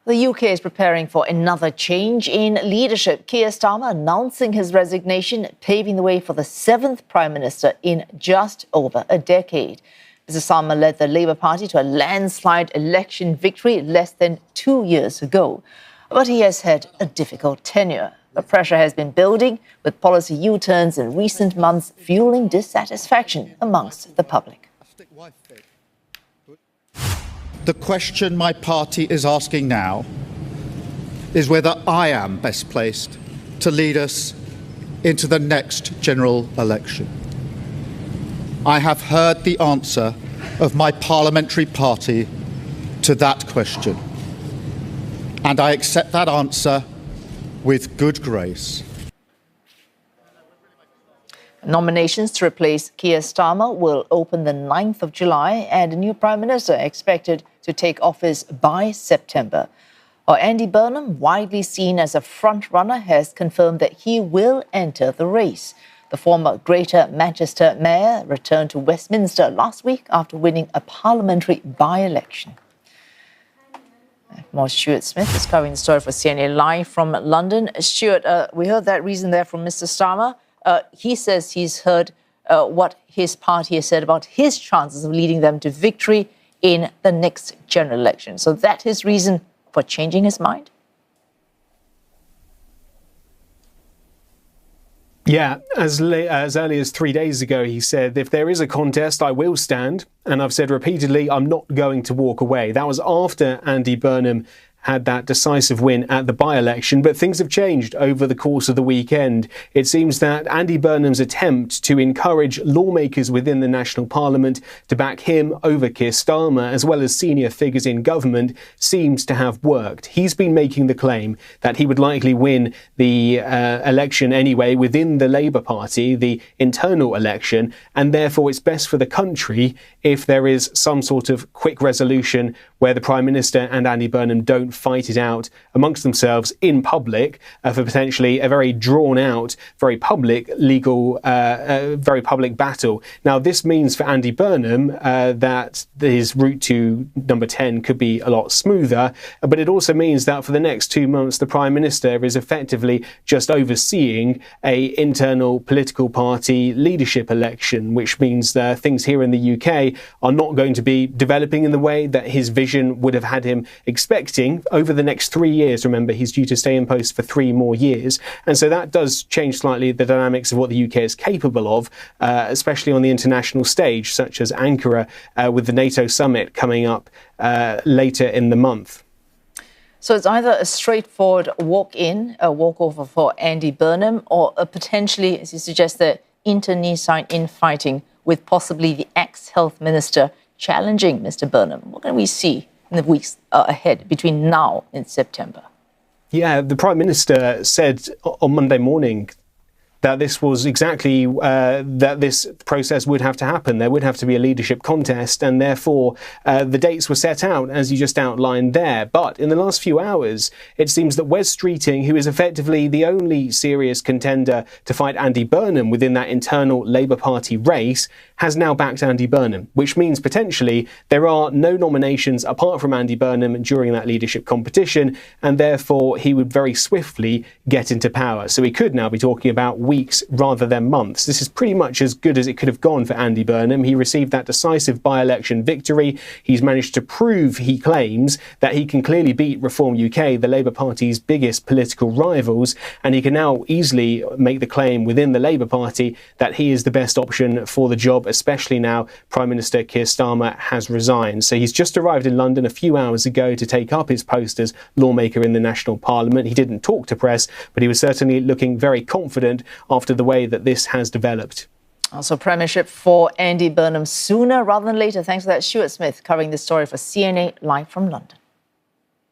The UK is preparing for another change in leadership. Keir Starmer announcing his resignation, paving the way for the seventh Prime Minister in just over a decade. Mr Starmer led the Labour Party to a landslide election victory less than 2 years ago. But he has had a difficult tenure. The pressure has been building, with policy U-turns in recent months fueling dissatisfaction amongst the public. The question my party is asking now is whether I am best placed to lead us into the next general election. I have heard the answer of my parliamentary party to that question, and I accept that answer with good grace. Nominations to replace Keir Starmer will open the 9th of July, and a new Prime Minister expected to take office by September. Andy Burnham, widely seen as a front-runner, has confirmed that he will enter the race. The former Greater Manchester Mayor returned to Westminster last week after winning a parliamentary by-election. More Stuart Smith is covering the story for CNA Live from London. Stuart, we heard that reason there from Mr Starmer. He says he's heard what his party has said about his chances of leading them to victory in the next general election. So that's his reason for changing his mind? Yeah, as early as 3 days ago, he said, if there is a contest, I will stand. And I've said repeatedly, I'm not going to walk away. That was after Andy Burnham had that decisive win at the by-election, but things have changed over the course of the weekend. It seems that Andy Burnham's attempt to encourage lawmakers within the National Parliament to back him over Keir Starmer, as well as senior figures in government, seems to have worked. He's been making the claim that he would likely win the election anyway within the Labour Party, the internal election, and therefore it's best for the country if there is some sort of quick resolution where the Prime Minister and Andy Burnham don't fight it out amongst themselves in public for potentially a very drawn out, very public legal, very public battle. Now, this means for Andy Burnham that his route to number 10 could be a lot smoother, but it also means that for the next 2 months, the Prime Minister is effectively just overseeing a internal political party leadership election, which means that things here in the UK are not going to be developing in the way that his vision would have had him expecting over the next 3 years. Remember, he's due to stay in post for 3 more years. And so that does change slightly the dynamics of what the UK is capable of, especially on the international stage, such as Ankara with the NATO summit coming up later in the month. So it's either a straightforward walk-in, a walkover for Andy Burnham, or a potentially, as you suggest, the internecine infighting with possibly the ex-health minister challenging Mr Burnham. What can we see in the weeks ahead between now and September? Yeah, the Prime Minister said on Monday morning that this was exactly that this process would have to happen. There would have to be a leadership contest, and therefore the dates were set out as you just outlined there. But in the last few hours, it seems that Wes Streeting, who is effectively the only serious contender to fight Andy Burnham within that internal Labour Party race, has now backed Andy Burnham, which means potentially there are no nominations apart from Andy Burnham during that leadership competition, and therefore he would very swiftly get into power. So we could now be talking about weeks rather than months. This is pretty much as good as it could have gone for Andy Burnham. He received that decisive by-election victory. He's managed to prove, he claims, that he can clearly beat Reform UK, the Labour Party's biggest political rivals, and he can now easily make the claim within the Labour Party that he is the best option for the job, especially now Prime Minister Keir Starmer has resigned. So he's just arrived in London a few hours ago to take up his post as lawmaker in the National Parliament. He didn't talk to press, but he was certainly looking very confident after the way that this has developed. Also, premiership for Andy Burnham sooner rather than later. Thanks for that, Stuart Smith, covering this story for CNA Live from London.